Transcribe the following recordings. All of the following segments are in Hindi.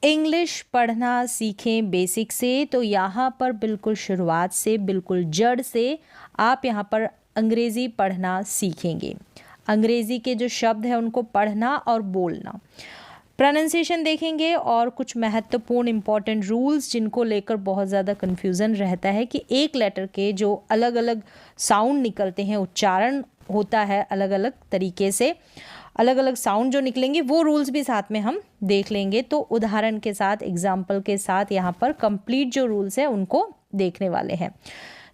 इंग्लिश पढ़ना सीखें बेसिक से, तो यहाँ पर बिल्कुल शुरुआत से, बिल्कुल जड़ से आप यहाँ पर अंग्रेज़ी पढ़ना सीखेंगे। अंग्रेज़ी के जो शब्द हैं उनको पढ़ना और बोलना, प्रोनाउंसिएशन देखेंगे और कुछ महत्वपूर्ण इंपॉर्टेंट रूल्स जिनको लेकर बहुत ज़्यादा कन्फ्यूज़न रहता है कि एक लेटर के जो अलग अलग साउंड निकलते हैं, उच्चारण होता है अलग अलग तरीके से, अलग अलग साउंड जो निकलेंगे वो रूल्स भी साथ में हम देख लेंगे। तो उदाहरण के साथ, एग्जाम्पल के साथ यहाँ पर कंप्लीट जो रूल्स है उनको देखने वाले हैं।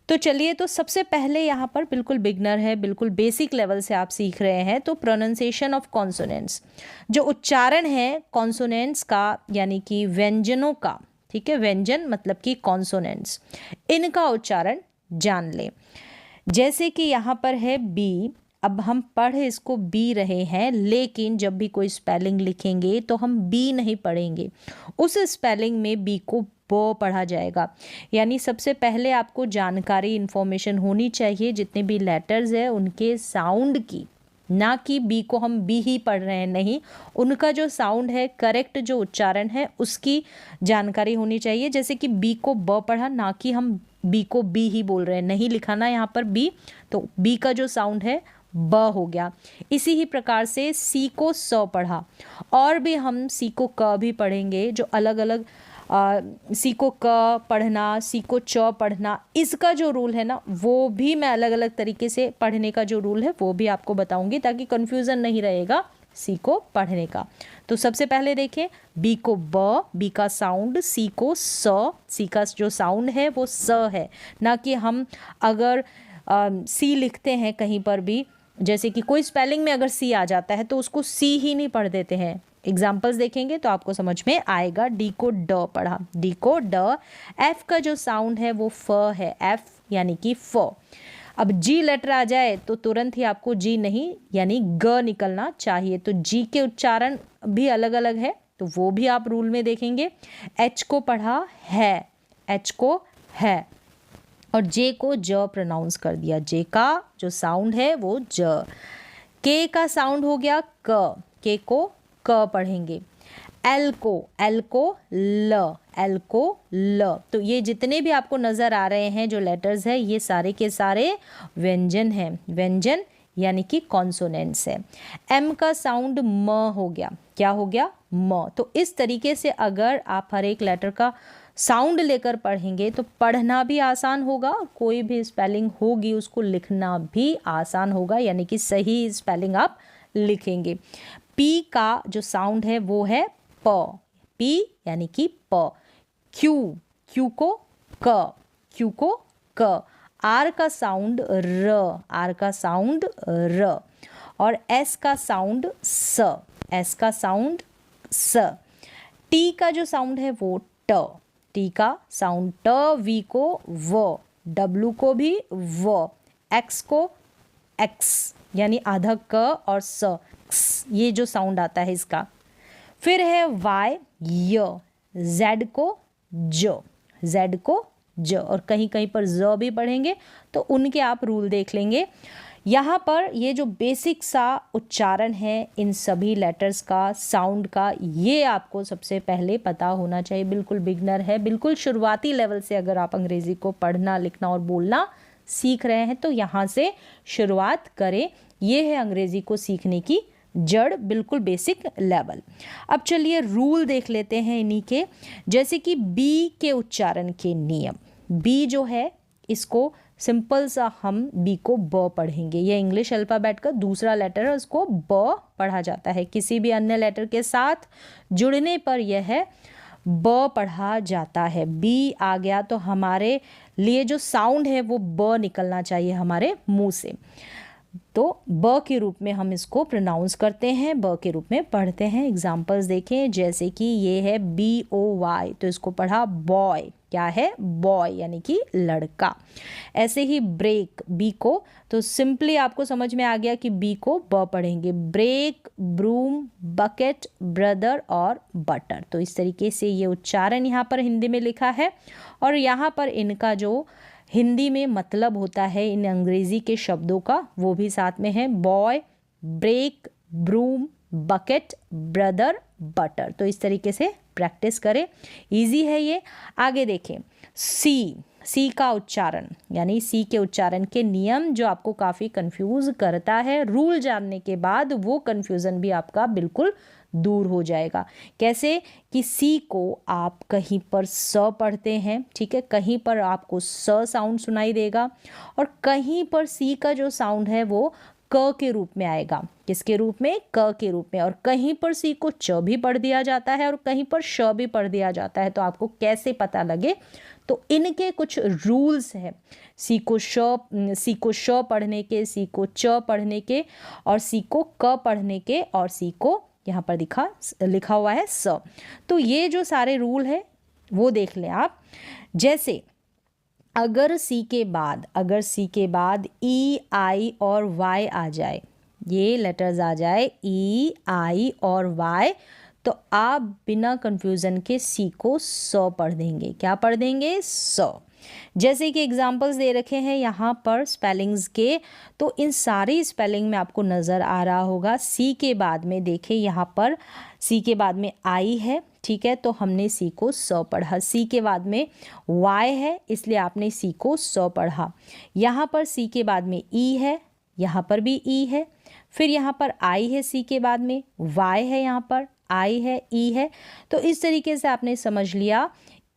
तो चलिए, तो सबसे पहले यहाँ पर बिल्कुल बिगनर है, बिल्कुल बेसिक लेवल से आप सीख रहे हैं, तो प्रोनाउंसिएशन ऑफ कॉन्सोनेंट्स, जो उच्चारण है कॉन्सोनेंट्स का यानी कि व्यंजनों का, ठीक है, व्यंजन मतलब कि कॉन्सोनेंट्स, इनका उच्चारण जान लें। जैसे कि यहाँ पर है बी, अब हम पढ़ इसको बी रहे हैं, लेकिन जब भी कोई स्पेलिंग लिखेंगे तो हम बी नहीं पढ़ेंगे, उस स्पेलिंग में बी को ब पढ़ा जाएगा। यानी सबसे पहले आपको जानकारी, इन्फॉर्मेशन होनी चाहिए जितने भी लेटर्स हैं उनके साउंड की, ना कि बी को हम बी ही पढ़ रहे हैं, नहीं, उनका जो साउंड है, करेक्ट जो उच्चारण है उसकी जानकारी होनी चाहिए। जैसे कि बी को ब पढ़ा, ना कि हम बी को बी ही बोल रहे हैं, नहीं लिखाना यहाँ पर बी, तो बी का जो साउंड है ब हो गया। इसी ही प्रकार से सी को स पढ़ा, और भी हम सी को क भी पढ़ेंगे, जो अलग अलग सी को क पढ़ना, सी को च पढ़ना, इसका जो रूल है ना वो भी मैं अलग अलग तरीके से पढ़ने का जो रूल है वो भी आपको बताऊंगी, ताकि कन्फ्यूज़न नहीं रहेगा सी को पढ़ने का। तो सबसे पहले देखें, बी को ब, बी का साउंड, सी को स, सी का जो साउंड है वो स है, ना कि हम अगर सी लिखते हैं कहीं पर भी, जैसे कि कोई स्पेलिंग में अगर सी आ जाता है तो उसको सी ही नहीं पढ़ देते हैं। एग्जाम्पल्स देखेंगे तो आपको समझ में आएगा। डी को ड पढ़ा, डी को ड, एफ का जो साउंड है वो फ है, एफ यानी कि फ। अब जी लेटर आ जाए तो तुरंत ही आपको जी नहीं यानी ग निकलना चाहिए, तो जी के उच्चारण भी अलग अलग है, तो वो भी आप रूल में देखेंगे। एच को पढ़ा है, एच को है, और जे को ज प्रोनाउंस कर दिया, जे का जो साउंड है वो ज। के का साउंड हो गया क, के को क पढ़ेंगे। एल को ल, एल को ल। तो ये जितने भी आपको नज़र आ रहे हैं जो लेटर्स हैं, ये सारे के सारे व्यंजन हैं, व्यंजन यानी कि कॉन्सोनेंट्स है। एम का साउंड म हो गया, क्या हो गया, म। तो इस तरीके से अगर आप हर एक लेटर का साउंड लेकर पढ़ेंगे तो पढ़ना भी आसान होगा, कोई भी स्पेलिंग होगी उसको लिखना भी आसान होगा, यानी कि सही स्पेलिंग आप लिखेंगे। पी का जो साउंड है वो है प, पी यानी कि प। क्यू, क्यू को क, क्यू को क। आर का साउंड र, आर का साउंड र, और एस का साउंड स, एस का साउंड स। टी का जो साउंड है वो ट, टी का साउंड ट। वी को व, डब्लू को भी व, एक्स को एक्स यानी आधा क और स, ये जो साउंड आता है इसका। फिर है वाई, य, जेड को ज, जेड को ज, और कहीं कहीं पर ज भी पढ़ेंगे तो उनके आप रूल देख लेंगे। यहाँ पर ये जो बेसिक सा उच्चारण है इन सभी लेटर्स का, साउंड का, ये आपको सबसे पहले पता होना चाहिए। बिल्कुल बिगनर है, बिल्कुल शुरुआती लेवल से अगर आप अंग्रेज़ी को पढ़ना, लिखना और बोलना सीख रहे हैं तो यहाँ से शुरुआत करें। ये है अंग्रेज़ी को सीखने की जड़, बिल्कुल बेसिक लेवल। अब चलिए रूल देख लेते हैं इन्हीं के, जैसे कि बी के उच्चारण के नियम। बी जो है इसको सिंपल सा हम बी को ब पढ़ेंगे, ये इंग्लिश अल्फ़ाबेट का दूसरा लेटर है, उसको ब पढ़ा जाता है। किसी भी अन्य लेटर के साथ जुड़ने पर यह है ब पढ़ा जाता है। बी आ गया तो हमारे लिए जो साउंड है वो ब निकलना चाहिए हमारे मुंह से, तो ब के रूप में हम इसको प्रोनाउंस करते हैं, ब के रूप में पढ़ते हैं। एग्जाम्पल्स देखें, जैसे कि ये है बी ओ वाई, तो इसको पढ़ा बॉय, क्या है, बॉय यानी कि लड़का। ऐसे ही ब्रेक, बी को, तो सिंपली आपको समझ में आ गया कि बी को ब पढ़ेंगे। ब्रेक, ब्रूम, बकेट, ब्रदर और बटर। तो इस तरीके से ये उच्चारण यहाँ पर हिंदी में लिखा है, और यहाँ पर इनका जो हिंदी में मतलब होता है इन अंग्रेज़ी के शब्दों का वो भी साथ में है। Boy, break, broom, bucket, brother, butter. तो इस तरीके से प्रैक्टिस करें, इजी है ये। आगे देखें, सी का उच्चारण, यानी सी के उच्चारण के नियम जो आपको काफ़ी कंफ्यूज करता है, रूल जानने के बाद वो कंफ्यूजन भी आपका बिल्कुल दूर हो जाएगा। कैसे कि सी को आप कहीं पर स पढ़ते हैं, ठीक है, कहीं पर आपको स साउंड सुनाई देगा और कहीं पर सी का जो साउंड है वो क के रूप में आएगा। किसके रूप में? क के रूप में। और कहीं पर सी को च भी पढ़ दिया जाता है और कहीं पर श भी पढ़ दिया जाता है। तो आपको कैसे पता लगे? तो इनके कुछ रूल्स हैं, सी को श पढ़ने के, सी को च पढ़ने के और सी को क पढ़ने के और सी को यहाँ पर लिखा हुआ है स। तो ये जो सारे रूल है वो देख लें आप। जैसे अगर सी के बाद ई, आई और वाई आ जाए, ये लेटर्स आ जाए ई, आई और वाई, तो आप बिना कंफ्यूजन के सी को स पढ़ देंगे। क्या पढ़ देंगे? स। जैसे कि एग्जाम्पल्स दे रखे हैं यहाँ पर स्पेलिंग्स के, तो इन सारी स्पेलिंग में आपको नज़र आ रहा होगा सी के बाद में, देखिए यहाँ पर सी के बाद में आई है, ठीक है, तो हमने सी को स पढ़ा। सी के बाद में वाई है, इसलिए आपने सी को स पढ़ा। यहाँ पर सी के बाद में ई है, यहाँ पर भी ई है, फिर यहाँ पर आई है, सी के बाद में वाई है, यहाँ पर आई है, ई है। तो इस तरीके से आपने समझ लिया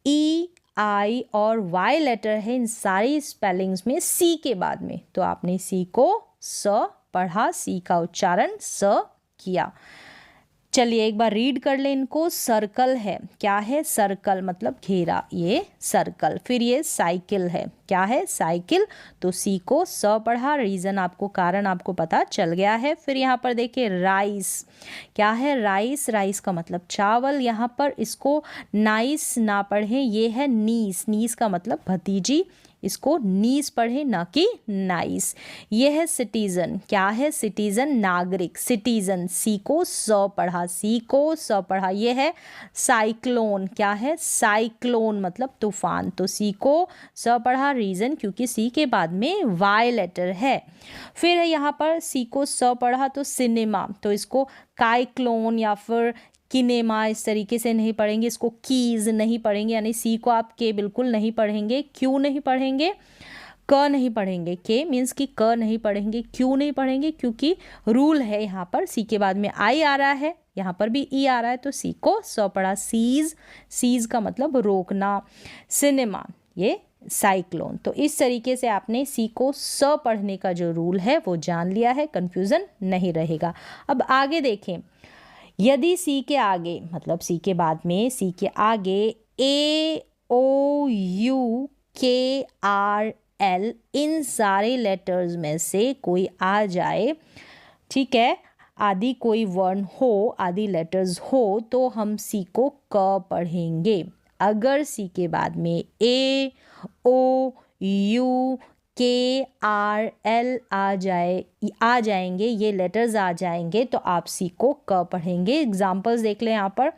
ई, आई और वाई लेटर है इन सारी स्पेलिंग्स में सी के बाद में, तो आपने सी को स पढ़ा, सी का उच्चारण स किया। चलिए एक बार रीड कर लें इनको। सर्कल है, क्या है? सर्कल मतलब घेरा, ये सर्कल। फिर ये साइकिल है, क्या है? साइकिल। तो सी को स पढ़ा, रीज़न आपको, कारण आपको पता चल गया है। फिर यहाँ पर देखिए राइस, क्या है? राइस। राइस का मतलब चावल। यहाँ पर इसको नाइस ना पढ़ें, ये है नीस। नीस का मतलब भतीजी, इसको नीस पढ़े ना कि नाइस। ये है सिटीजन, क्या है? सिटीजन नागरिक, सिटीजन। सी को स पढ़ा, सी को स पढ़ा। ये है साइक्लोन, क्या है? साइक्लोन मतलब तूफान। तो सी को स पढ़ा, रीजन क्योंकि सी के बाद में वाई लेटर है। फिर है यहाँ पर सी को स पढ़ा तो सिनेमा, तो इसको काइक्लोन या फिर किनेमा इस तरीके से नहीं पढ़ेंगे, इसको कीज नहीं पढ़ेंगे, यानी सी को आप के बिल्कुल नहीं पढ़ेंगे। क्यों नहीं पढ़ेंगे? क नहीं पढ़ेंगे, के मीन्स कि क नहीं पढ़ेंगे। क्यों नहीं पढ़ेंगे? क्योंकि रूल है यहाँ पर सी के बाद में आई आ रहा है, यहाँ पर भी ई आ रहा है, तो सी को स पढ़ा। सीज, सीज का मतलब रोकना। सिनेमा, ये साइक्लोन। तो इस तरीके से आपने सी को स पढ़ने का जो रूल है वो जान लिया है, कंफ्यूजन नहीं रहेगा। अब आगे देखें, यदि सी के आगे मतलब सी के बाद में सी के आगे ए, ओ, यू, के, आर, एल इन सारे लेटर्स में से कोई आ जाए, ठीक है, आदि कोई वर्ण हो, आदि लेटर्स हो, तो हम सी को क पढ़ेंगे। अगर सी के बाद में ए, ओ, यू, के, आर, एल आ जाएंगे, ये लेटर्स आ जाएंगे, तो आप सी को क पढ़ेंगे। एग्जाम्पल्स देख लें यहाँ पर।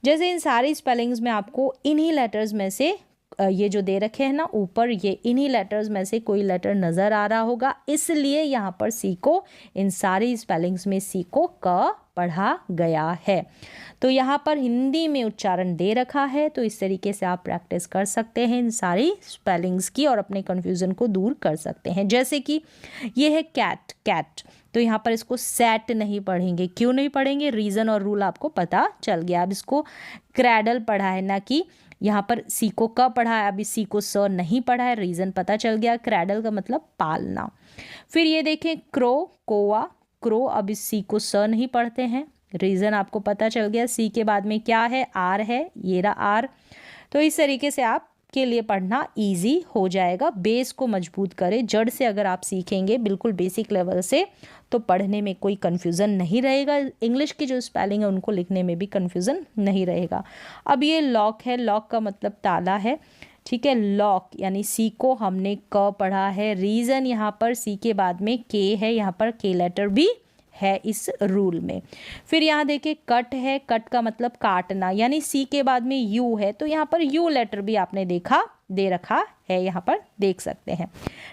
जैसे इन सारी स्पेलिंग्स में आपको इन्हीं लेटर्स में से ये जो दे रखे हैं ना ऊपर, ये इन्हीं लेटर्स में से कोई लेटर नज़र आ रहा होगा, इसलिए यहाँ पर सी को, इन सारी स्पेलिंग्स में सी को क पढ़ा गया है। तो यहाँ पर हिंदी में उच्चारण दे रखा है, तो इस तरीके से आप प्रैक्टिस कर सकते हैं इन सारी स्पेलिंग्स की और अपने कन्फ्यूज़न को दूर कर सकते हैं। जैसे कि ये है कैट, कैट, तो यहाँ पर इसको सेट नहीं पढ़ेंगे। क्यों नहीं पढ़ेंगे? रीज़न और रूल आपको पता चल गया। अब इसको क्रैडल पढ़ा है ना कि यहाँ पर सी को क पढ़ा है, अभी सी को स नहीं पढ़ा है, रीज़न पता चल गया। क्रैडल का मतलब पालना। फिर ये देखें क्रो, कोवा, क्रो, अब इस सी को स नहीं पढ़ते हैं, रीज़न आपको पता चल गया। सी के बाद में क्या है? आर है, ये रहा आर। तो इस तरीके से आप के लिए पढ़ना इजी हो जाएगा। बेस को मजबूत करें, जड़ से अगर आप सीखेंगे बिल्कुल बेसिक लेवल से, तो पढ़ने में कोई कन्फ्यूज़न नहीं रहेगा। इंग्लिश की जो स्पेलिंग है उनको लिखने में भी कन्फ्यूज़न नहीं रहेगा। अब ये लॉक है, लॉक का मतलब ताला है, ठीक है। लॉक यानी सी को हमने क पढ़ा है, रीज़न यहाँ पर सी के बाद में के है, यहाँ पर के लेटर भी है इस रूल में। फिर यहाँ देखिए कट है, कट का मतलब काटना, यानी सी के बाद में यू है, तो यहाँ पर यू लेटर भी आपने देखा दे रखा है, यहाँ पर देख सकते हैं।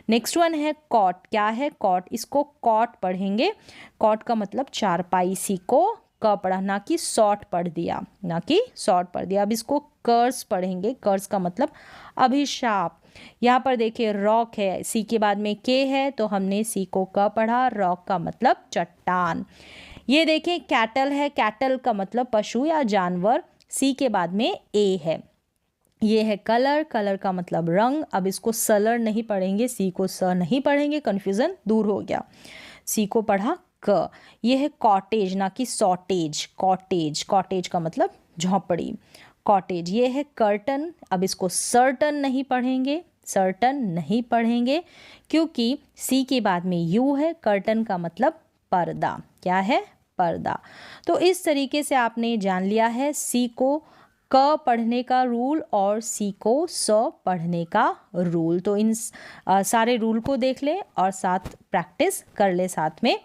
नेक्स्ट वन है कॉट, क्या है? कॉट, इसको कॉट पढ़ेंगे। कॉट का मतलब चारपाई, सी को क पढ़ा, ना कि शॉर्ट पढ़ दिया, ना कि शॉर्ट पढ़ दिया। अब इसको कर्स पढ़ेंगे। कर्स का मतलब अभिशाप। यहाँ पर देखिए रॉक है, सी के बाद में के है तो हमने सी को क पढ़ा, रॉक का मतलब चट्टान। ये देखें कैटल है, कैटल का मतलब पशु या जानवर, सी के बाद में ए है। ये है कलर, कलर का मतलब रंग। अब इसको सलर नहीं पढ़ेंगे, सी को स नहीं पढ़ेंगे, कन्फ्यूज़न दूर हो गया। सी को पढ़ा क। ये है कॉटेज, ना कि सॉटेज, कॉटेज, कॉटेज का मतलब झोंपड़ी, कॉटेज। ये है कर्टन, अब इसको सर्टन नहीं पढ़ेंगे, सर्टन नहीं पढ़ेंगे क्योंकि सी के बाद में यू है, कर्टन का मतलब पर्दा। क्या है? पर्दा। तो इस तरीके से आपने जान लिया है सी को क पढ़ने का रूल और सी को स पढ़ने का रूल। तो इन सारे रूल को देख लें और साथ प्रैक्टिस कर ले साथ में।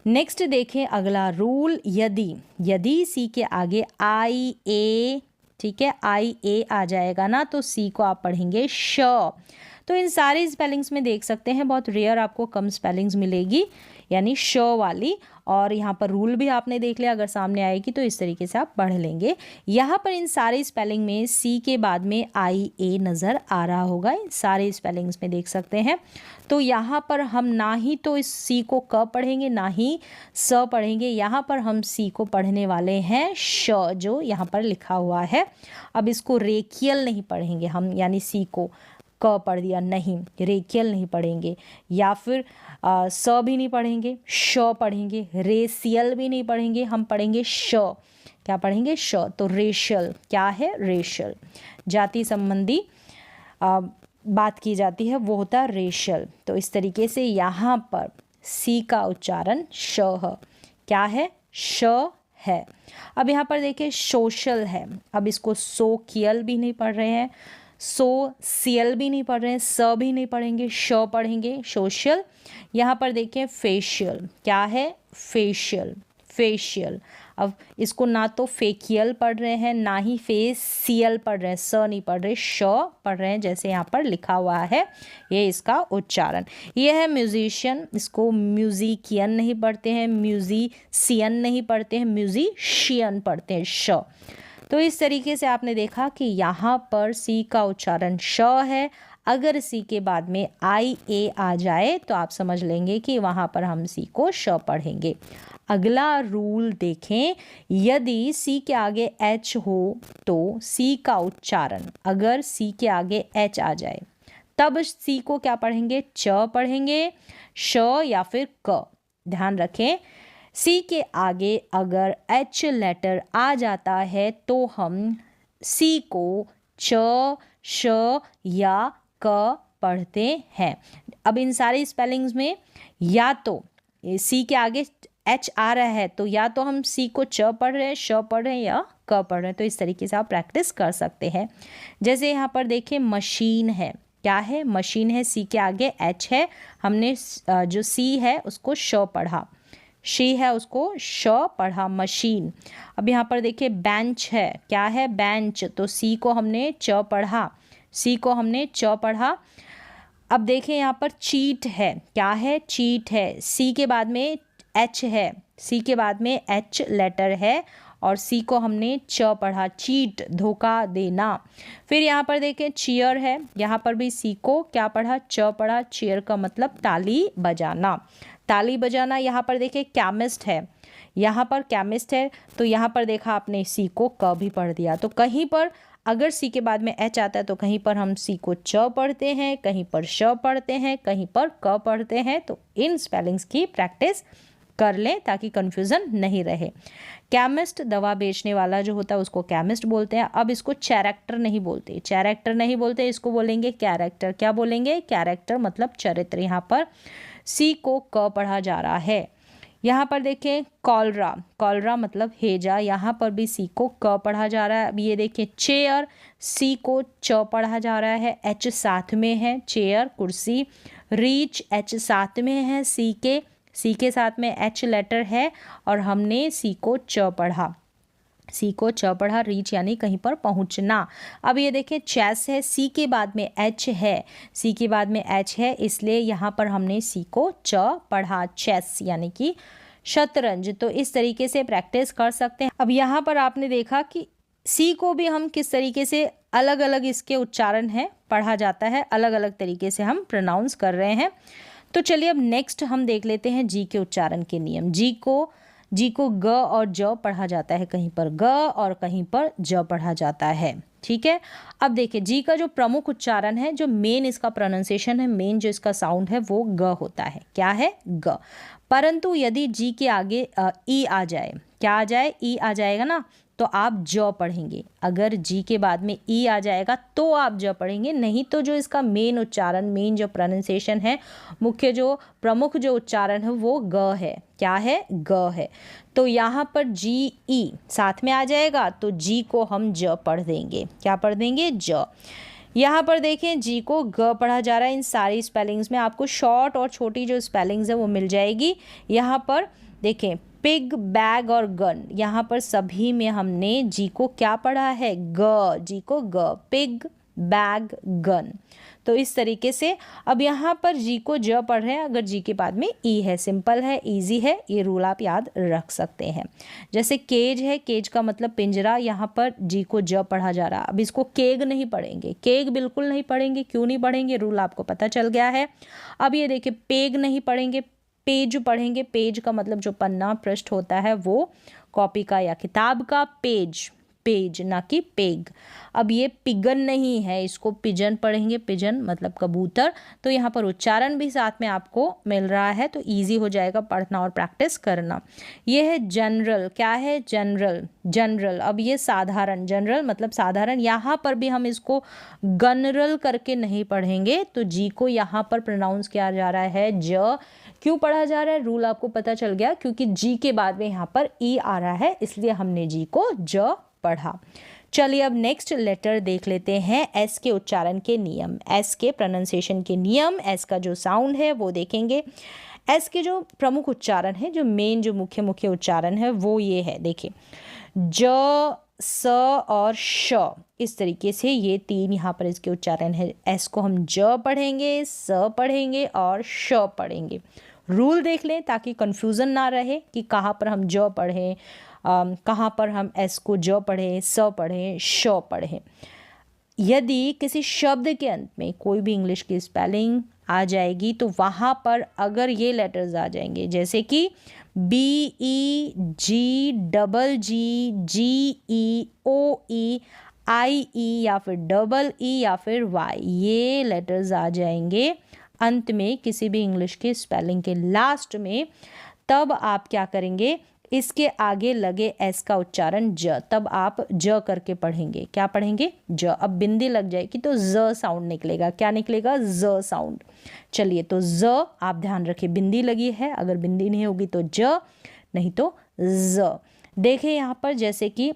नेक्स्ट देखें अगला रूल, यदि, यदि सी के आगे आई ए, ठीक है, आई ए आ जाएगा ना तो सी को आप पढ़ेंगे श। तो इन सारे स्पेलिंग्स में देख सकते हैं बहुत रेयर आपको कम स्पेलिंग्स मिलेगी, यानी श वाली। और यहाँ पर रूल भी आपने देख लिया, अगर सामने आएगी तो इस तरीके से आप पढ़ लेंगे। यहाँ पर इन सारे स्पेलिंग में सी के बाद में आई ए नज़र आ रहा होगा, इन सारे स्पेलिंग्स में देख सकते हैं। तो यहाँ पर हम ना ही तो इस सी को क पढ़ेंगे ना ही स पढ़ेंगे, यहाँ पर हम सी को पढ़ने वाले हैं श, जो यहाँ पर लिखा हुआ है। अब इसको रेकियल नहीं पढ़ेंगे हम, यानी सी को क पढ़ दिया, नहीं, रेकियल नहीं पढ़ेंगे, या फिर स भी नहीं पढ़ेंगे, श पढ़ेंगे, रेसियल भी नहीं पढ़ेंगे, हम पढ़ेंगे श। क्या पढ़ेंगे? श। तो रेशल, क्या है? रेशल। जाति संबंधी बात की जाती है वो होता है रेशल। तो इस तरीके से यहाँ पर सी का उच्चारण श है। क्या है? श है। अब यहाँ पर देखिए सोशल है, अब इसको सोकियल भी नहीं पढ़ रहे हैं, सोशियल भी नहीं पढ़ रहे हैं, स भी नहीं पढ़ेंगे, श पढ़ेंगे, सोशल। यहाँ पर देखिए फेशियल, क्या है? Facial, facial. अब इसको ना तो फेकियल पढ़ रहे हैं ना ही फेसियल पढ़ रहे हैं, स नहीं पढ़ रहे, श पढ़ रहे हैं जैसे यहाँ पर लिखा हुआ है, ये इसका उच्चारण। ये है म्यूजिशियन, इसको म्यूजिकियन नहीं पढ़ते हैं, म्यूजिशियन नहीं पढ़ते हैं, म्यूजिशियन पढ़ते हैं, श। तो इस तरीके से आपने देखा कि यहाँ पर सी का उच्चारण श है। अगर सी के बाद में आई ए आ जाए तो आप समझ लेंगे कि वहाँ पर हम सी को श पढ़ेंगे। अगला रूल देखें, यदि सी के आगे एच हो तो सी का उच्चारण, अगर सी के आगे एच आ जाए तब सी को क्या पढ़ेंगे? च पढ़ेंगे, श या फिर क। ध्यान रखें, सी के आगे अगर एच लेटर आ जाता है तो हम सी को च, श या क पढ़ते हैं। अब इन सारे स्पेलिंग्स में या तो सी के आगे एच आ रहा है तो या तो हम सी को च पढ़ रहे हैं, श पढ़ रहे हैं या क पढ़ रहे हैं। तो इस तरीके से आप प्रैक्टिस कर सकते हैं। जैसे यहाँ पर देखिए मशीन है, क्या है? मशीन है, सी के आगे एच है, हमने जो सी है उसको श पढ़ा, शी है उसको श पढ़ा, मशीन। अब यहाँ पर देखिए बेंच है, क्या है? बेंच, तो सी को हमने च पढ़ा, सी को हमने च पढ़ा। अब देखें यहाँ पर चीट है, क्या है? चीट है, सी के बाद में एच है, सी के बाद में एच लेटर है और सी को हमने च पढ़ा, चीट, धोखा देना। फिर यहाँ पर देखें चेयर है, यहाँ पर भी सी को क्या पढ़ा? च पढ़ा, चेयर का मतलब ताली बजाना, ताली बजाना। यहाँ पर देखिए केमिस्ट है, यहाँ पर केमिस्ट है तो यहाँ पर देखा आपने सी को क भी पढ़ दिया। तो कहीं पर अगर सी के बाद में एच आता है तो कहीं पर हम सी को च पढ़ते हैं, कहीं पर श पढ़ते हैं, कहीं पर क पढ़ते हैं। तो इन स्पेलिंग्स की प्रैक्टिस कर लें ताकि कन्फ्यूज़न नहीं रहे। केमिस्ट, दवा बेचने वाला जो होता है उसको केमिस्ट बोलते हैं। अब इसको चैरेक्टर नहीं बोलते, चैरेक्टर नहीं बोलते, इसको बोलेंगे कैरेक्टर। क्या बोलेंगे? कैरेक्टर मतलब चरित्र। यहाँ पर सी को क पढ़ा जा रहा है। यहाँ पर देखें कॉलरा, कॉलरा मतलब हेजा, यहाँ पर भी सी को क पढ़ा जा रहा है। अब ये देखें चेयर, सी को च पढ़ा जा रहा है, एच साथ में है, चेयर कुर्सी। रीच, एच साथ में है, सी के साथ में एच लेटर है और हमने सी को च पढ़ा, सी को च पढ़ा, रीच यानी कहीं पर पहुंचना। अब ये देखिए चेस है, सी के बाद में एच है, सी के बाद में एच है, इसलिए यहाँ पर हमने सी को च पढ़ा, चेस यानी कि शतरंज। तो इस तरीके से प्रैक्टिस कर सकते हैं। अब यहाँ पर आपने देखा कि सी को भी हम किस तरीके से अलग अलग इसके उच्चारण है पढ़ा जाता है, अलग अलग तरीके से हम प्रोनाउंस कर रहे हैं। तो चलिए अब नेक्स्ट हम देख लेते हैं जी के उच्चारण के नियम। जी को ग और ज पढ़ा जाता है, कहीं पर ग और कहीं पर ज पढ़ा जाता है। ठीक है, अब देखिए जी का जो प्रमुख उच्चारण है, जो मेन इसका प्रोनाउंसिएशन है, मेन जो इसका साउंड है वो ग होता है। क्या है? ग। परंतु यदि जी के आगे ई आ जाए, क्या आ जाए? ई आ जाएगा ना, तो आप ज पढ़ेंगे। अगर जी के बाद में ई आ जाएगा तो आप ज पढ़ेंगे, नहीं तो जो इसका मेन उच्चारण, मेन जो प्रोनाउंसिएशन है, मुख्य जो प्रमुख जो उच्चारण है वो ग है। क्या है? ग है। तो यहाँ पर जी ई साथ में आ जाएगा तो जी को हम ज पढ़ देंगे। क्या पढ़ देंगे? ज। यहाँ पर देखें जी को ग पढ़ा जा रहा है। इन सारी स्पेलिंग्स में आपको शॉर्ट और छोटी जो स्पेलिंग्स है वो मिल जाएगी। यहाँ पर देखें पिग, बैग और गन, यहाँ पर सभी में हमने जी को क्या पढ़ा है? ग। जी को ग, पिग, बैग, गन। तो इस तरीके से अब यहाँ पर जी को ज पढ़ रहे हैं, अगर जी के बाद में ई है, सिंपल है, इजी है, ये रूल आप याद रख सकते हैं। जैसे केज है, केज का मतलब पिंजरा, यहाँ पर जी को ज पढ़ा जा रहा। अब इसको केग नहीं पढ़ेंगे, केग बिल्कुल नहीं पढ़ेंगे। क्यों नहीं पढ़ेंगे? रूल आपको पता चल गया है। अब ये देखिए पेग नहीं पढ़ेंगे, पेज पढ़ेंगे। पेज का मतलब जो पन्ना, पृष्ठ होता है वो कॉपी का या किताब का। पेज, पेज ना कि पेग। अब ये पिगन नहीं है, इसको पिजन पढ़ेंगे। पिजन मतलब कबूतर। तो यहाँ पर उच्चारण भी साथ में आपको मिल रहा है, तो इजी हो जाएगा पढ़ना और प्रैक्टिस करना। ये है जनरल। क्या है? General, general. अब ये साधारण, जनरल मतलब साधारण। यहाँ पर भी हम इसको गनरल करके नहीं पढ़ेंगे, तो जी को यहाँ पर प्रोनाउंस किया जा रहा है ज। क्यों पढ़ा जा रहा है? रूल आपको पता चल गया, क्योंकि जी के बाद में यहाँ पर ई आ रहा है, इसलिए हमने जी को ज पढ़ा। चलिए अब नेक्स्ट लेटर देख लेते हैं, एस के उच्चारण के नियम, एस के प्रोनाउंसिएशन के नियम। एस का जो साउंड है वो देखेंगे। एस के जो प्रमुख उच्चारण है, जो मेन जो मुख्य उच्चारण है वो ये है। देखिए ज, स और श, इस तरीके से ये तीन यहाँ पर इसके उच्चारण है। एस को हम ज पढ़ेंगे, स पढ़ेंगे और श पढ़ेंगे। रूल देख लें ताकि कंफ्यूजन ना रहे कि कहाँ पर हम ज पढ़ें, कहाँ पर हम एस को ज पढ़ें, स पढ़ें, श पढ़ें। यदि किसी शब्द के अंत में कोई भी इंग्लिश की स्पेलिंग आ जाएगी तो वहाँ पर अगर ये लेटर्स आ जाएंगे, जैसे कि बी ई जी, डबल जी, जी ई, ओ ई, आई ई या फिर डबल ई या फिर वाई, ये लेटर्स आ जाएंगे अंत में किसी भी इंग्लिश के स्पेलिंग के लास्ट में, तब आप क्या करेंगे? इसके आगे लगे एस का उच्चारण ज, तब आप ज करके पढ़ेंगे। क्या पढ़ेंगे? ज। अब बिंदी लग जाएगी तो ज साउंड निकलेगा। क्या निकलेगा? ज साउंड। चलिए तो ज आप ध्यान रखिए, बिंदी लगी है, अगर बिंदी नहीं होगी तो ज, नहीं तो ज। देखिए यहाँ पर जैसे कि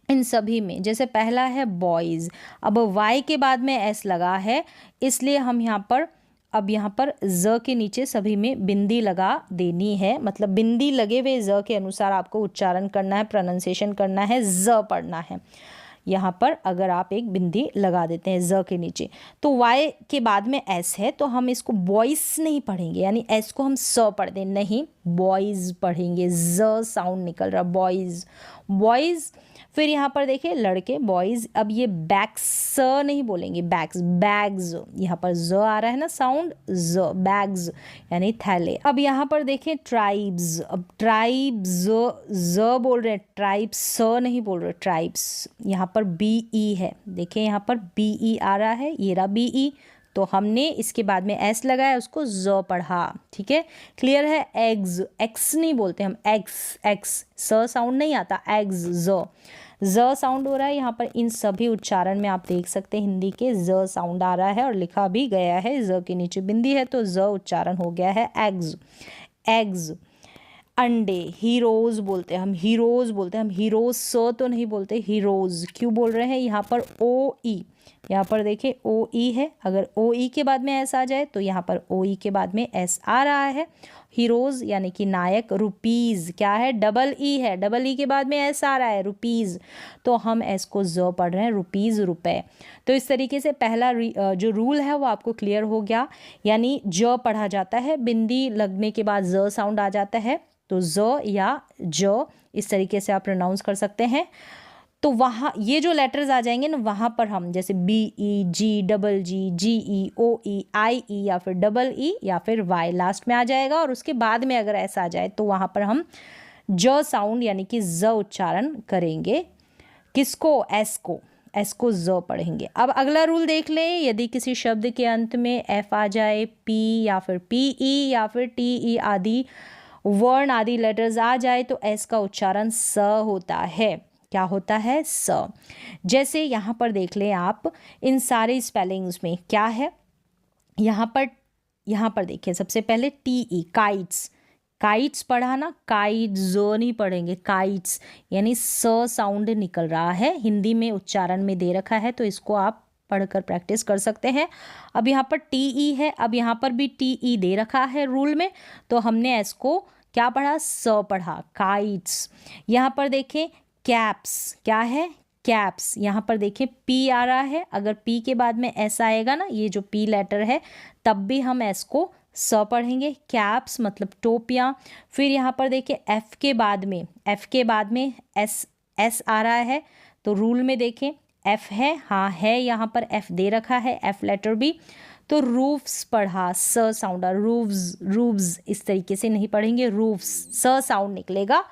इन सभी में, जैसे पहला है बॉयज़, अब वाई के बाद में एस लगा है, इसलिए हम यहाँ पर अब यहाँ पर ज के नीचे सभी में बिंदी लगा देनी है। मतलब बिंदी लगे हुए ज के अनुसार आपको उच्चारण करना है, प्रोनाउंसिएशन करना है, ज पढ़ना है। यहाँ पर अगर आप एक बिंदी लगा देते हैं ज के नीचे, तो वाई के बाद में एस है, तो हम इसको बॉयस नहीं पढ़ेंगे, यानी एस को हम स पढ़ दें, नहीं बॉयज़ पढ़ेंगे। ज साउंड निकल रहा, बॉयज़, बॉयज़। फिर यहाँ पर देखिए लड़के, बॉयज़। अब ये बैग्स, स नहीं बोलेंगे, बैग्स, बैग्स। यहाँ पर ज आ रहा है ना साउंड, ज, बैग्स यानी थैले। अब यहाँ पर देखें ट्राइब्स, अब ट्राइब्स ज बोल रहे हैं, ट्राइब्स स नहीं बोल रहे, ट्राइब्स। यहाँ पर बी ई है, देखिए यहाँ पर बी ई आ रहा है, ये रहा बी ई, तो हमने इसके बाद में एस लगाया, उसको ज पढ़ा। ठीक है, क्लियर है? एग्स, एक्स नहीं बोलते हम, एक्स, एक्स, स साउंड नहीं आता, एग्स, ज साउंड हो रहा है। यहाँ पर इन सभी उच्चारण में आप देख सकते हैं हिंदी के ज साउंड आ रहा है और लिखा भी गया है, ज के नीचे बिंदी है तो ज उच्चारण हो गया है एग्स, एग्स। अंडे, हीरोज बोलते हैं हम, हीरोज बोलते हैं हम, हीरोज स तो नहीं बोलते, हीरोज। क्यों बोल रहे हैं? यहाँ पर ओ ई, यहाँ पर देखिए ओ ई है, अगर ओ ई के बाद में एस आ जाए तो यहाँ पर ओ ई के बाद में एस आ रहा है, हीरोज यानी कि नायक, रुपीज़ क्या है, डबल ई है, डबल ई के बाद में एस आ रहा है, रुपीज़, तो हम एस को ज पढ़ रहे हैं, रुपीज़, रुपए। तो इस तरीके से पहला जो रूल है वो आपको क्लियर हो गया, यानी ज पढ़ा जाता है, बिंदी लगने के बाद ज साउंड आ जाता है, तो ज या ज इस तरीके से आप प्रोनाउंस कर सकते हैं। तो वहाँ ये जो लेटर्स आ जाएंगे ना, वहाँ पर हम जैसे बी ई, जी, डबल जी, जी ई, ओ ई, आई ई, या फिर डबल ई, या फिर वाई लास्ट में आ जाएगा, और उसके बाद में अगर ऐसा आ जाए तो वहाँ पर हम ज साउंड यानी कि ज उच्चारण करेंगे। किसको, एस को, एस को ज पढ़ेंगे। अब अगला रूल देख लें, यदि किसी शब्द के अंत में एफ आ जाए, पी या फिर पी ई या फिर टी ई आदि वर्ण आदि लेटर्स आ जाए तो एस का उच्चारण स होता है। क्या होता है, स। जैसे यहाँ पर देख लें आप, इन सारे स्पेलिंग्स में क्या है, यहाँ पर देखिए, सबसे पहले टी ई, काइट्स, काइट्स पढ़ा ना, काइट जो नहीं पढ़ेंगे, काइट्स यानी स साउंड निकल रहा है, हिंदी में उच्चारण में दे रखा है, तो इसको आप पढ़कर प्रैक्टिस कर सकते हैं। अब यहाँ पर टी ई है, अब यहाँ पर भी टी ई दे रखा है रूल में, तो हमने एस को क्या पढ़ा, स पढ़ा, काइट्स। यहाँ पर देखें कैप्स, क्या है, कैप्स, यहाँ पर देखें पी आ रहा है, अगर पी के बाद में एस आएगा ना, ये जो पी लेटर है, तब भी हम एस को स पढ़ेंगे, कैप्स मतलब टोपियाँ। फिर यहाँ पर देखिए एफ के बाद में एस आ रहा है, तो रूल में देखें एफ है, हाँ है, यहाँ पर एफ दे रखा है, एफ लेटर भी, तो रूफ्स पढ़ा, स साउंड, रूफ्स, रूफ्स इस तरीके से नहीं पढ़ेंगे, रूफ्स स साउंड निकलेगा,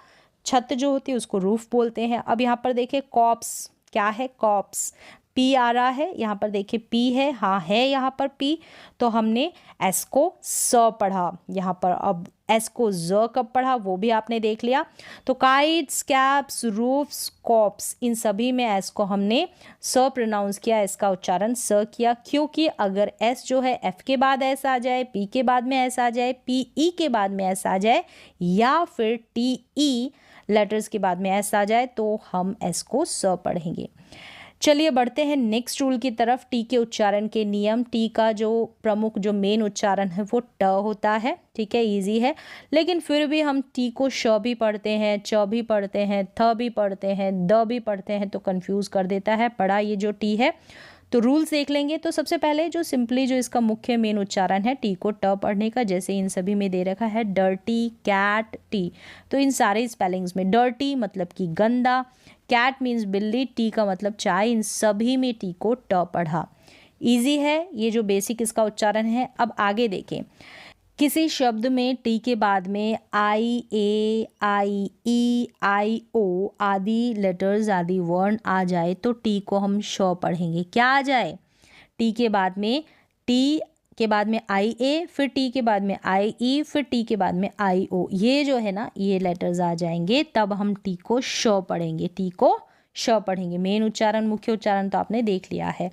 छत जो होती है उसको रूफ बोलते हैं। अब यहाँ पर देखिए कॉप्स, क्या है, कॉप्स, पी आ रहा है, यहाँ पर देखिए पी है, हाँ है यहाँ पर पी, तो हमने एस को स पढ़ा यहाँ पर। अब एस को ज कब पढ़ा वो भी आपने देख लिया। तो काइट्स, कैप्स, रूफ्स, कॉप्स, इन सभी में एस को हमने स प्रोनाउंस किया, इसका उच्चारण स किया, क्योंकि अगर एस जो है एफ के बाद एस आ जाए, पी के बाद में एस आ जाए, पी ई के बाद में एस आ जाए, या फिर टी ई लेटर्स के बाद में एस आ जाए, तो हम एस को स पढ़ेंगे। चलिए बढ़ते हैं नेक्स्ट रूल की तरफ। टी के उच्चारण के नियम। टी का जो प्रमुख जो मेन उच्चारण है वो ट होता है, ठीक है, इजी है, लेकिन फिर भी हम टी को श भी पढ़ते हैं, च भी पढ़ते हैं, थ भी पढ़ते हैं, द भी पढ़ते हैं, तो कंफ्यूज कर देता है पढ़ा ये जो टी है। तो रूल्स देख लेंगे। तो सबसे पहले जो सिंपली जो इसका मुख्य मेन उच्चारण है टी को ट पढ़ने का, जैसे इन सभी में दे रखा है डर्टी, कैट, टी, तो इन सारे स्पेलिंग्स में डर्टी मतलब कि गंदा, कैट मीन्स बिल्ली, टी का मतलब चाय, इन सभी में टी को ट पढ़ा। इजी है, ये जो बेसिक इसका उच्चारण है। अब आगे देखें, किसी शब्द में टी के बाद में आई, ए, आई, ई, आई, ओ आदि लेटर्स आदि वर्ण आ जाए तो टी को हम श पढ़ेंगे। क्या आ जाए, टी के बाद में आई ए, फिर टी के बाद में आई ई, फिर टी के बाद में आई ओ, ये जो है ना ये लेटर्स आ जाएंगे, तब हम टी को श पढ़ेंगे, टी को श पढ़ेंगे। मेन उच्चारण, मुख्य उच्चारण तो आपने देख लिया है।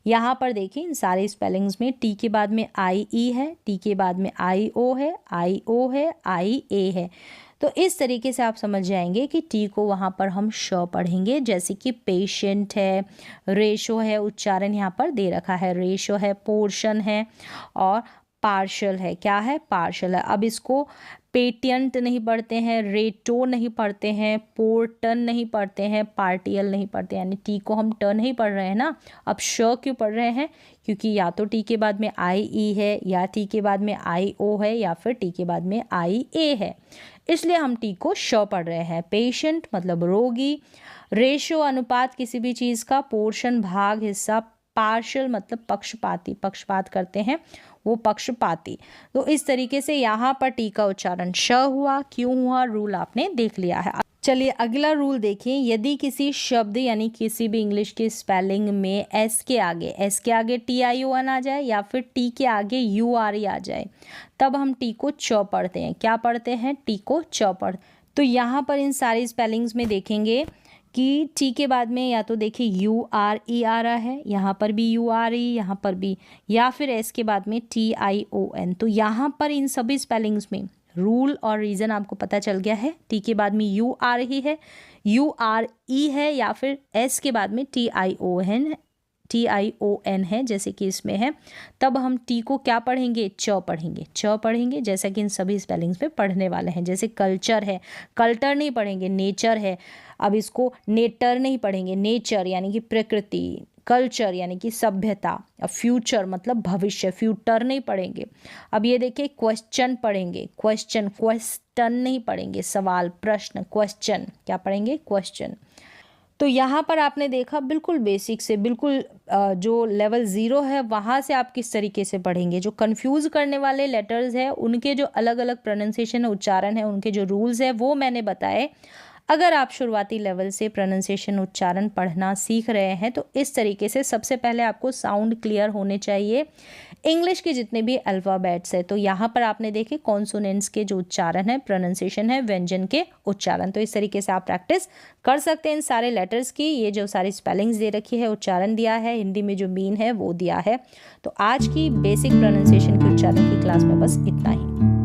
यहाँ पर देखिए इन सारे स्पेलिंग्स में टी के बाद में आई ई है, टी के बाद में आई ओ है, आई ओ है, आई ए है, तो इस तरीके से आप समझ जाएंगे कि टी को वहाँ पर हम श पढ़ेंगे। जैसे कि पेशेंट है, रेशो है, उच्चारण यहाँ पर दे रखा है, रेशो है, पोर्शन है, और पार्शल है, क्या है, पार्शल है। अब इसको पेटेंट नहीं पढ़ते हैं, रेटो नहीं पढ़ते हैं, पोर्टन नहीं पढ़ते हैं, पार्टियल नहीं पढ़ते, यानी टी को हम ट नहीं पढ़ रहे हैं ना। अब श क्यों पढ़ रहे हैं, क्योंकि या तो टी के बाद में आई ई है, या टी के बाद में आई ओ है, या फिर टी के बाद में आई ए है, इसलिए हम टी को श पढ़ रहे हैं। पेशेंट मतलब रोगी, रेशो अनुपात किसी भी चीज़ का, पोर्शन भाग हिस्सा, पार्शल मतलब पक्षपाती, पक्षपात करते हैं वो पक्षपाती। तो इस तरीके से यहाँ पर टी का उच्चारण श हुआ। क्यों हुआ, रूल आपने देख लिया है। चलिए अगला रूल देखें, यदि किसी शब्द यानी किसी भी इंग्लिश की स्पेलिंग में एस के आगे टी आई ओ एन आ जाए, या फिर टी के आगे यू आर ई आ जाए, तब हम टी को च पढ़ते हैं। क्या पढ़ते हैं, टी को च पढ़। तो यहाँ पर इन सारी स्पेलिंग्स में देखेंगे कि टी के बाद में या तो देखिए यू आर ई आ रहा है, यहाँ पर भी यू आर ई, यहाँ पर भी, या फिर एस के बाद में टी आई ओ एन। तो यहाँ पर इन सभी स्पेलिंग्स में रूल और रीज़न आपको पता चल गया है। टी के बाद में यू आ रही है, यू आर ई है, या फिर एस के बाद में T I O N TION है, जैसे कि इसमें है, तब हम टी को क्या पढ़ेंगे, च पढ़ेंगे, च पढ़ेंगे, जैसा कि इन सभी स्पेलिंग्स पे पढ़ने वाले हैं। जैसे कल्चर है, कल्टर नहीं पढ़ेंगे, नेचर है, अब इसको नेटर नहीं पढ़ेंगे, नेचर यानी कि प्रकृति, कल्चर यानी कि सभ्यता, अब फ्यूचर मतलब भविष्य, फ्यूटर नहीं पढ़ेंगे। अब ये देखिए क्वेश्चन पढ़ेंगे, क्वेश्चन, क्वेश्चन नहीं पढ़ेंगे, सवाल, प्रश्न, क्वेश्चन, क्या पढ़ेंगे, क्वेश्चन। तो यहाँ पर आपने देखा बिल्कुल बेसिक से, बिल्कुल जो लेवल 0 है वहाँ से आप किस तरीके से पढ़ेंगे। जो कंफ्यूज करने वाले लेटर्स हैं उनके जो अलग अलग प्रोनाउंसिएशन है, उच्चारण है, उनके जो रूल्स है वो मैंने बताए। अगर आप शुरुआती लेवल से प्रोनाउंसिएशन, उच्चारण पढ़ना सीख रहे हैं तो इस तरीके से सबसे पहले आपको साउंड क्लियर होने चाहिए। इंग्लिश के जितने भी अल्फ़ाबेट्स है, तो यहाँ पर आपने देखे कॉन्सोनेंट्स के जो उच्चारण है, प्रोनाउंसिएशन है, व्यंजन के उच्चारण, तो इस तरीके से आप प्रैक्टिस कर सकते हैं इन सारे लेटर्स की। ये जो सारी स्पेलिंग्स दे रखी है, उच्चारण दिया है, हिंदी में जो मीन है वो दिया है। तो आज की बेसिक प्रोनाउंसिएशन के उच्चारण की क्लास में बस इतना ही।